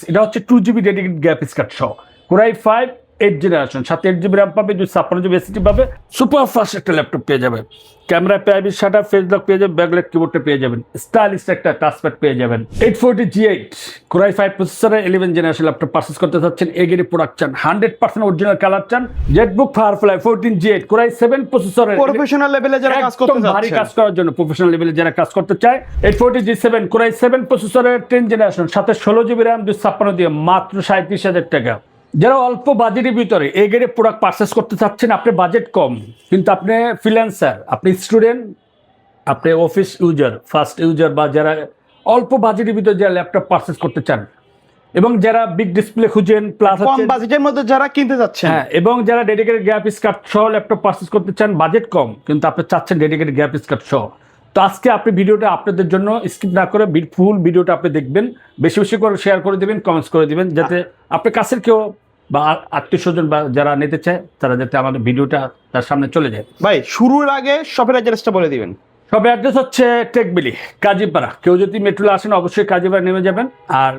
এটা হচ্ছে 2GB dedicated graphics card সহ কোরাই 5 8 জেনারেশন, সাথে 8GB র্যাম পাবে, 256GB এসএসডি পাবে, সুপার ফাস্ট একটা ল্যাপটপ পেয়ে যাবে, ক্যামেরা পেয়ে শাটার, ফেস লক পেয়ে যাবেন, ব্যাকলাইট কিবোর্ডটা পেয়ে যাবেন, স্টাইলিশ একটা টাচপ্যাড পেয়ে যাবেন। 840 G8 কোরাই 5 প্রসেসরের 11 জেনারেশন ল্যাপটপ পারচেজ করতে চাচ্ছেন, এগেরি প্রোডাক্ট চান, 100% অরিজিনাল কালার চান, জেটবুক ফায়ারফ্লাই 14 G8 কোরাই 7 প্রসেসরের প্রফেশনাল লেভেলে যারা কাজ করতে চাচ্ছে, ভারী কাজ করার জন্য, প্রফেশনাল লেভেলে যারা কাজ করতে চায়, 840 G7 কোরাই 7 প্রসেসরের 10 জেনারেশন, সাথে 16GB র্যাম, 256 দিয়ে মাত্র 37,000 টাকা। যারা অল্প বাজেটের ভিতরে এই গ্রেডের প্রোডাক্ট পারচেস করতে চাচ্ছেন, আপনার বাজেট কম কিন্তু আপনি ফ্রিল্যান্সার, আপনি স্টুডেন্ট, আপনি অফিস ইউজার, ফার্স্ট ইউজার, বা যারা অল্প বাজেটের ভিতরে যারা ল্যাপটপ পারচেস করতে চান এবং যারা বিগ ডিসপ্লে খুঁজেন, প্লাস কম বাজেটের মধ্যে যারা কিনতে যাচ্ছেন, হ্যাঁ, এবং যারা ডেডিকেটেড গ্রাফিক্স কার্ড সহ ল্যাপটপ পারচেস করতে চান, বাজেট কম কিন্তু আপনি চাচ্ছেন ডেডিকেটেড গ্রাফিক্স কার্ড সহ, তো আজকে আপনি ভিডিওটা আপনাদের জন্য স্কিপ না করে ফুল ভিডিওটা আপনি দেখবেন, বেশি বেশি করে শেয়ার করে দিবেন, কমেন্টস করে দিবেন, যাতে আপনার কাছের কেউ বা আত্মীয় স্বজন বা যারা নিতে চায় তারা যাতে আমাদের ভিডিওটা তার সামনে চলে যায়। ভাই শুরুর আগে শপের অ্যাড্রেসটা বলে দিবেন। সব অ্যাড্রেস হচ্ছে টেকবিলি, কাজীপাড়া। কেউ যদি মেট্রোলে আসেন অবশ্যই কাজীপাড়া নেমে যাবেন, আর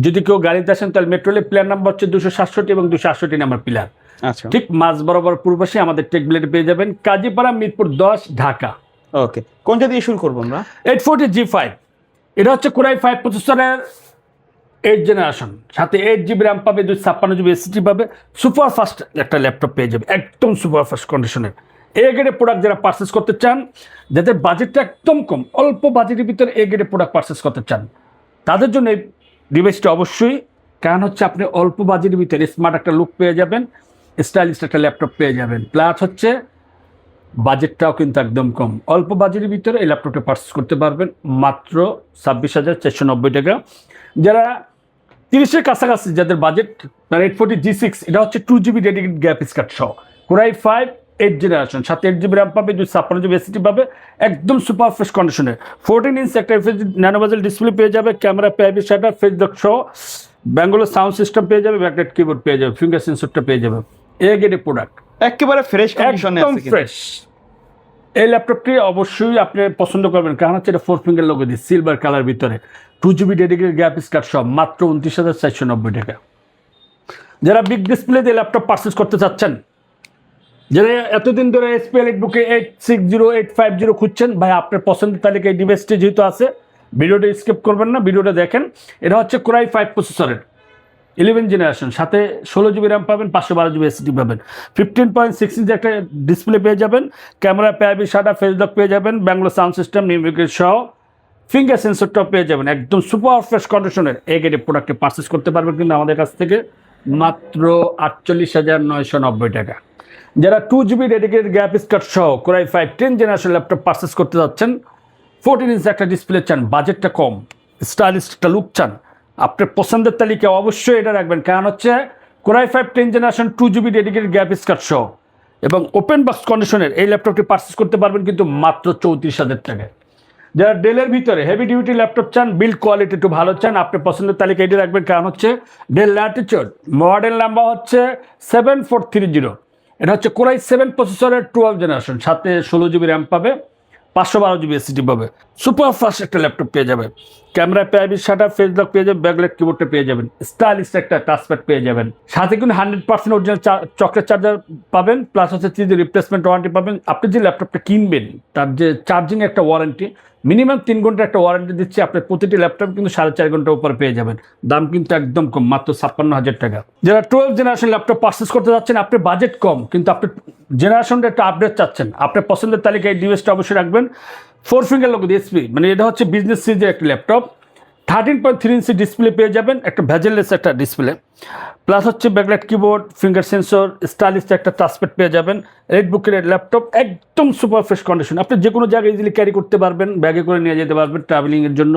যদি কেউ গাড়িতে আসেন তাহলে মেট্রোলে প্ল্যান নাম্বার হচ্ছে 267 এবং 268 নাম্বার পিলার, আচ্ছা, ঠিক মাঝ বরাবর পূর্বপাশে আমাদের টেকবিলিতে পেয়ে যাবেন, কাজীপাড়া, মিরপুর 10, ঢাকা। ওকে, কোনটা দিয়ে শুরু করবো আমরা? 840 G5 এটা হচ্ছে কোরাই 5 প্রসেসরের 8 জেনারেশন, সাথে 8GB র্যাম পাবে, 256GB এসএসডি পাবে, সুপার ফাস্ট একটা ল্যাপটপ পেয়ে যাবে, একদম সুপার ফাস্ট কন্ডিশনের। এই গ্রেডের প্রোডাক্ট যারা পারচেস করতে চান, যাদের বাজেটটা একদম কম, অল্প বাজেটের ভিতরে এই গ্রেডের প্রোডাক্ট পারচেস করতে চান, তাদের জন্য এই ডিভাইসটা অবশ্যই, কারণ হচ্ছে আপনি অল্প বাজেটের ভিতরে স্মার্ট একটা লুক পেয়ে যাবেন, স্টাইলিশ একটা ল্যাপটপ পেয়ে যাবেন, প্লাস হচ্ছে বাজেটটাও কিন্তু একদম কম, অল্প বাজেটের ভিতরে এই ল্যাপটপটা পারচেস করতে পারবেন মাত্র 26,490 টাকা। যারা 30-এর কাছাকাছি যাদের বাজেট, 840 G6 এটা হচ্ছে 2GB ডেডিকেটেড গ্রাফিক্স কার্ড সহ কোরাই 5 8 জেনারেশন, সাথে 8GB র্যাম পাবে, 256GB এসএসডি পাবে, একদম সুপার ফ্রেশ কন্ডিশনে, 14 ইঞ্চ একটা ন্যানোভেজেল ডিসপ্লে পেয়ে যাবে, ক্যামেরা পেয়ে শাটার, ফেস লক সহ, ব্যাঙ্গালোর সাউন্ড সিস্টেম পেয়ে যাবে, ব্যাকলাইট কিবোর্ড পেয়ে যাবে, ফিঙ্গার সেন্সরটা পেয়ে যাবে। এই গ্রেডের প্রোডাক্ট একেবারে ফ্রেশ কন্ডিশনে একদম আছে কিন্তু। ফ্রেশ। এই ল্যাপটপটি অবশ্যই আপনি পছন্দ করবেন, কারণ হচ্ছে এটা 4 ফিঙ্গার লোগো দিয়ে সিলভার কালার ভিতরে, 2GB ডেডিকেটেড গ্রাফিক্স কার্ড সব মাত্র 29,490 টাকা। যারা বিগ ডিসপ্লে দিয়ে ল্যাপটপ পারচেস করতে চাচ্ছেন, যারা এতদিন ধরে এসপি এলিটবুকে 860 850 খুঁজছেন, ভাই আপনার পছন্দের তালিকায় এই ডিভাইসটি যেহেতু আছে, ভিডিওটা স্কিপ করবেন না, ভিডিওটা দেখেন। এটা হচ্ছে কোরাই 5 প্রসেসরের 11 জেনারেশন, সাথে 16GB র্যাম পাবেন, 512GB এসএসডি পাবেন, 15.6 ইঞ্চি একটা ডিসপ্লে পেয়ে যাবেন, ক্যামেরা পেয়ে শাটার, ফেস লক পেয়ে যাবেন, ব্যাঙ্গালোর সাউন্ড সিস্টেম, নেভিগেশন সহ, ফিঙ্গার সেন্সরটাও পেয়ে যাবেন, একদম সুপার ফ্রেশ কন্ডিশনের এই গ্রেডের প্রোডাক্টে পারচেস করতে পারবেন কিন্তু আমাদের কাছ থেকে মাত্র 48,990 টাকা। যারা 2GB ডেডিকেটেড গ্রাফিক্স কার্ড সহ কোরাই 5 10 জেনারেশন ল্যাপটপ পারচেস করতে যাচ্ছেন, 14 ইঞ্চি একটা ডিসপ্লে চান, বাজেটটা কম, স্টাইলিশ একটা লুক চান, আপনার পছন্দের তালিকা অবশ্যই এটা রাখবেন, কারণ হচ্ছে core i 5 10 generation 2GB dedicated graphics card সহ এবং ওপেন বক্স কন্ডিশনের এই ল্যাপটপটি পারচেস করতে পারবেন কিন্তু মাত্র 34,000 টাকায়। যারা ডেলের ভিতরে হেভি ডিউটি ল্যাপটপ চান, বিল্ড কোয়ালিটি একটু ভালো চান, আপনার পছন্দের তালিকা এটি রাখবেন, কারণ হচ্ছে ডেল ল্যাটিটিউড, মডেল নাম্বার হচ্ছে 7430। এটা হচ্ছে কোরাই 7 প্রসেসরের 12 জেনারেশন, সাথে 16GB র্যাম পাবে, 512GB এসএসডি পাবে, সুপার ফাস্ট একটা ল্যাপটপ পেয়ে যাবে, ক্যামেরা পেয়ে শাটার, ফেস লক পেয়ে যাবে, ব্যাকলাইট কিবোর্ডটা পেয়ে যাবেন, স্টাইলিশ একটা টাচপ্যাড পেয়ে যাবেন, সাথে কিন্তু 100% অরিজিনাল চকলেট চার্জার পাবেন, প্লাস হচ্ছে 3 রিপ্লেসমেন্ট ওয়ারেন্টি পাবেন। আপনি যে ল্যাপটপটা কিনবেন তার যে চার্জিং একটা ওয়ারেন্টি, মিনিমাম 3 ঘন্টা একটা ওয়ারেন্টি দিচ্ছে, আপনার প্রতিটি ল্যাপটপ কিন্তু 4.5 ঘন্টার উপরে পেয়ে যাবেন, দাম কিন্তু একদম কম, মাত্র 56,000 টাকা। যারা 12 জেনারেশন ল্যাপটপ পারচেস করতে যাচ্ছেন, আপনার বাজেট কম কিন্তু আপনি জেনারেশনটা একটা আপডেট চাচ্ছেন, আপনার পছন্দের তালিকায় এই ডিভাইসটা অবশ্যই রাখবেন। 4 ফিঙ্গার লোগো দিয়ে এসপি, মানে এটা হচ্ছে বিজনেস সিরিজের একটা ল্যাপটপ, 13.3 ইঞ্চি ডিসপ্লে পেয়ে যাবেন, একটা ভেজেললেস একটা ডিসপ্লে, প্লাস হচ্ছে backlight keyboard, finger sensor, stylish একটা টাচপ্যাড পেয়ে যাবেন। রেডবুকের ল্যাপটপ একদম সুপার ফ্রেশ কন্ডিশন, আপনি যে কোনো জায়গায় ইজিলি ক্যারি করতে পারবেন, ব্যাগে করে নিয়ে যেতে পারবেন, ট্রাভেলিংয়ের জন্য,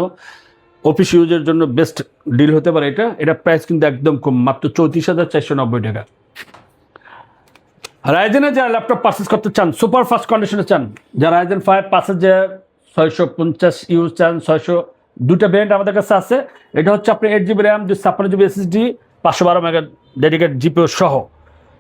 অফিস ইউজের জন্য বেস্ট ডিল হতে পারে এটা প্রাইস কিন্তু একদম কম, মাত্র 34,490 টাকা। রাইজেনের যারা ল্যাপটপ পারচেস করতে চান, সুপার ফাস্ট কন্ডিশনে চান, যারা রাইজেন 5 5650 ইউজ চান, 600 দুটা ভ্যারিয়েন্ট আমাদের কাছে আছে। এটা হচ্ছে আপনার 8GB RAM, 256GB SSD, 512 mega dedicated GPU সহ,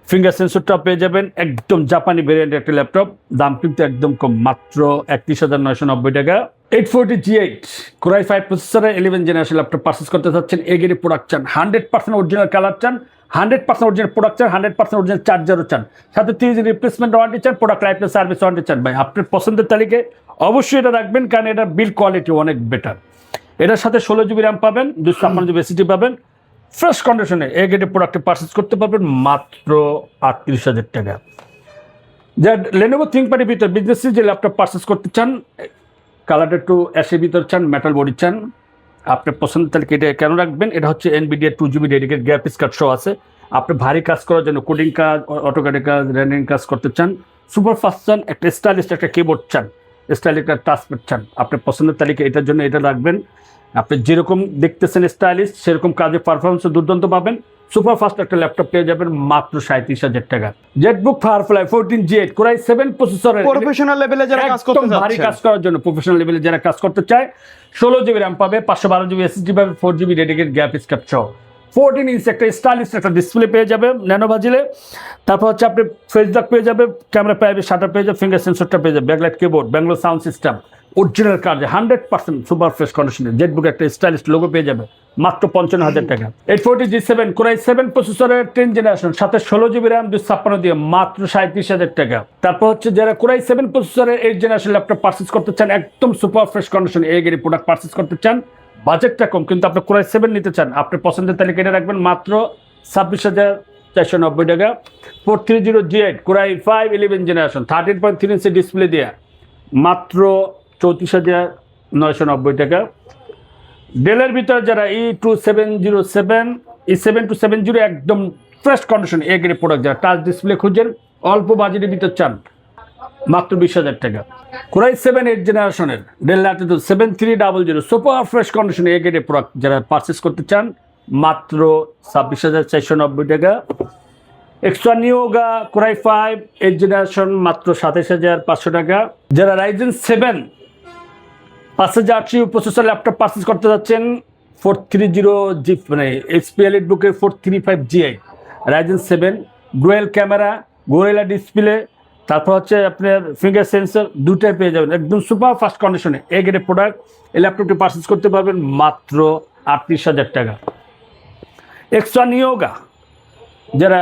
ফিঙ্গার সেন্সরটা পেয়ে যাবেন, একদম জাপানি ভ্যারিয়েন্ট একটা ল্যাপটপ, দাম কিন্তু একদম কম, মাত্র 31,990 টাকা। 840G8 Core i5 প্রসেসরে 11 জেনারেশন ল্যাপটপ পারচেজ করতে চাচ্ছেন, এ গ্রেড প্রোডাক্ট চান, 100% অরিজিনাল কালার চান, 100% অরিজিনাল প্রোডাক্ট চান, 100% অরিজিনাল চার্জারও চান, সাথে 3 দিন রিপ্লেসমেন্ট ওয়ারেন্টি চান, প্রোডাক্ট লাইফ সার্ভিস ওয়ারেন্টি চান, ভাই আপনার পছন্দের তালিকায় অবশ্যই এটা রাখবেন, কারণ এটা বিল্ড কোয়ালিটি অনেক বেটার। এটার সাথে 16GB র্যাম পাবেন, 256GB SSD পাবেন, ফ্রেশ কন্ডিশনে এ গ্রেডের প্রোডাক্টে পারচেজ করতে পারবেন মাত্র 38,000 টাকা। যা Lenovo ThinkPad এর ভিতর বিজনেস যে ল্যাপটপ পারচেজ করতে চান, কালারটা একটু অ্যাশের ভিতর চান, মেটাল বডি চান, আপনার পছন্দের তালিকা এটা কেন রাখবেন, এটা হচ্ছে NVIDIA 2GB dedicated graphics card সহ আছে। আপনি ভারী কাজ করার জন্য কোডিং কাজ, অটোক্যাডের কাজ, রেন্ডারিং কাজ করতে চান, সুপার ফাস্ট চান, একটা স্টাইলিশ একটা কিবোর্ড চান, স্টাইলিশ একটা টাচপ্যাড চান, আপনার পছন্দের তালিকা এটার জন্য এটা রাখবেন। আপনি যেরকম দেখতেছেন স্টাইলিশ, সেরকম কাজে পারফরমেন্সও দুর্দান্ত পাবেন। সুপার ফাস্ট একটা ল্যাপটপ পেয়ে যাবেন মাত্র 37,000 টাকা। Jetbook firefly 14G8 Core i7 প্রসেসরের প্রফেশনাল লেভেলে যারা কাজ করতে একদম ভারী যাচ্ছেন, কাজ করার জন্য, প্রফেশনাল লেভেলে যারা কাজ করতে চায়, 16GB র্যাম পাবে, 512GB SSD পাবে, 4GB ডেডিকেটেড গ্রাফিক্স কার্ড সহ, 14 ইঞ্চ একটা স্টাইলিশ একটা ডিসপ্লে পেয়ে যাবে ন্যানো ভাজিলে। তারপর হচ্ছে আপনি ফেস লক পেয়ে যাবে, ক্যামেরা পেয়ে যাবে, শাটার পেয়ে যাবে, ফিঙ্গার সেন্সরটা পেয়ে যাবে, backlight keyboard, Bangalore sound system, original card 100% super fresh কন্ডিশনে জেটবুক একটা স্টাইলিশ লোগো পেয়ে যাবে মাত্র 55,000 টাকা। 840G7 Core i7 প্রসেসরের 10 জেনারেশন, সাথে 16GB র্যাম, 256 দিয়ে মাত্র 37,000 টাকা। তারপর হচ্ছে যারা Core i7 প্রসেসরের 8 জেনারেশন ল্যাপটপ পারচেজ করতে চান, একদম super fresh condition A grade product purchase করতে চান, বাজেটটা কম কিন্তু আপনি Core i7 নিতে চান, আপনার পছন্দের তালিকা এটা রাখবেন মাত্র 26,490 টাকা। 430G8 Core i5 11 generation 13.3 inch display দিয়ে মাত্র 34,990 টাকা। ডেলের ভিতর যারা E2707 E7270 একদম fresh condition A grade product যারা টাচ ডিসপ্লে খুঁজেন, অল্প বাজেটের ভিতর চান, মাত্র 20,000 টাকা। Core i7 8 জেনারেশনের del Latitude 7300 super fresh condition A grade product যারা পারচেজ করতে চান, মাত্র 26,490 টাকা। এক্সট্রা নিয়োগা Core i5 8 জেনারেশন মাত্র 27,500 টাকা। যারা Ryzen 7 5080 প্রসেসর ল্যাপটপ পারচেজ করতে যাচ্ছেন, 430G মানে HP EliteBook-এর 435G8 Ryzen 7 dual camera, gorilla display, তারপর হচ্ছে আপনার ফিঙ্গার সেন্সর দুটাই পেয়ে যাবেন একদম সুপার ফাস্ট কন্ডিশনে এ গ্রেড প্রোডাক্ট। এই ল্যাপটপটি পারচেজ করতে পারবেন মাত্র 38,000 টাকা। এক্সট্রা নিয়োগা যারা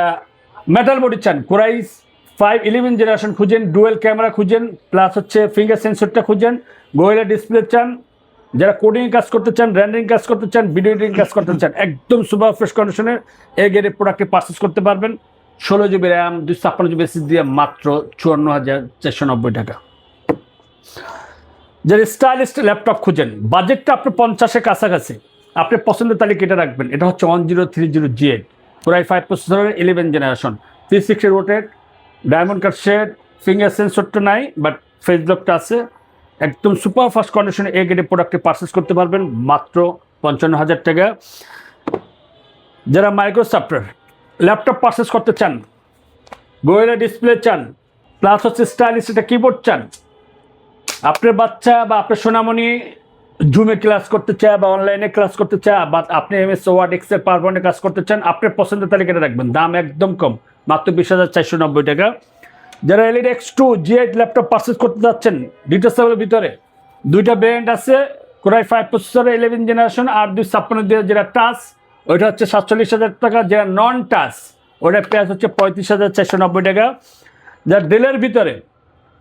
মেটাল বডি চান, Core i5 11 জেনারেশন খুঁজেন, ডুয়েল ক্যামেরা খুঁজেন, প্লাস হচ্ছে ফিঙ্গার সেন্সরটা খুঁজেন, গোরিলা ডিসপ্লে চান, যারা কোডিং কাজ করতে চান, রেন্ডারিং কাজ করতে চান, ভিডিও এডিটিং কাজ করতে চান, একদম সুপার ফ্রেশ কন্ডিশনের এ গ্রেড প্রোডাক্টে পারচেজ করতে পারবেন 16GB র্যাম, 256GB SSD দিয়ে মাত্র 54,490 টাকা। যারা স্টাইলিশ ল্যাপটপ খুঁজেন, বাজেটটা আপনার 50-এর কাছাকাছি, আপনার পছন্দের তালিকা এটা রাখবেন। এটা হচ্ছে 1030G8 Core i5 প্রসেসরের 11 generation, 360 rotate, diamond cut shade, finger সেন্সরটা নাই বাট ফেস লকটা আছে, একদম সুপার ফাস্ট কন্ডিশনে এ গ্রেড প্রোডাক্টে পারচেজ করতে পারবেন মাত্র 55,000 টাকা। যারা মাইক্রোসফটের ল্যাপটপ পারচেজ করতে চান, গোরিলা ডিসপ্লে চান, প্লাস হচ্ছে স্টাইলিশ একটা কিবোর্ড চান, আপনার বাচ্চা বা আপনার সোনামণি জুমে ক্লাস করতে চায় বা অনলাইনে ক্লাস করতে চায়, বা আপনি MS ওয়ার্ড এক্সেল পাওয়ারপয়েন্টে কাজ করতে চান, আপনার পছন্দের তালিকাটা রাখবেন, দাম একদম কম, মাত্র 20,490 টাকা। যারা Elite X2 G8 laptop purchase করতে যাচ্ছেন, ডিটেলসের ভিতরে দুইটা ব্র্যান্ড আছে, Core i5 প্রসেসরে 11 জেনারেশন আর 256 দিয়ে যেটা টাচ ওইটা হচ্ছে 47,000 টাকা, যেটা নন টাচ ওইটার প্রাইস হচ্ছে 35,490 টাকা। যারা ডেলের ভিতরে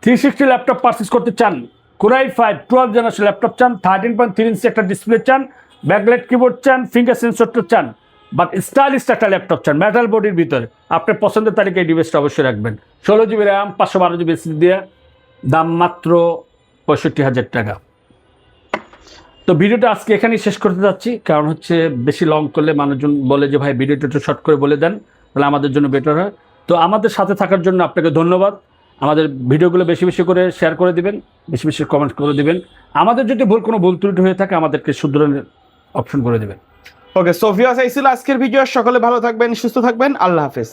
360 ল্যাপটপ পারচেজ করতে চান, Core i5 12 জেনারেশন ল্যাপটপ চান, 13.3 ইঞ্চি একটা ডিসপ্লে চান, ব্যাকলাইট কিবোর্ড চান, ফিঙ্গার সেন্সরটা চান, বাট স্টাইলিশ একটা ল্যাপটপ চান মেটাল বডির ভিতরে, আপনার পছন্দের তালিকায় এই ডিভাইসটা অবশ্যই রাখবেন। 16GB র্যাম, 512GB SSD দিয়ে দাম মাত্র 65,000 টাকা। তো ভিডিওটা আজকে এখানেই শেষ করতে যাচ্ছি, কারণ হচ্ছে বেশি লং করলে মানুষজন বলে যে ভাই ভিডিওটা একটু শর্ট করে বলে দেন, তাহলে আমাদের জন্য বেটার হয়। তো আমাদের সাথে থাকার জন্য আপনাকে ধন্যবাদ। আমাদের ভিডিওগুলো বেশি বেশি করে শেয়ার করে দিবেন, বেশি বেশি কমেন্ট করে দিবেন। আমাদের যদি কোনো ভুল ত্রুটি হয়ে থাকে আমাদেরকে শুধরানোর অপশন করে দেবেন। ওকে, সোফিয়া সাইসিল আজকের ভিডিও। সকলে ভালো থাকবেন, সুস্থ থাকবেন, আল্লাহ হাফেজ।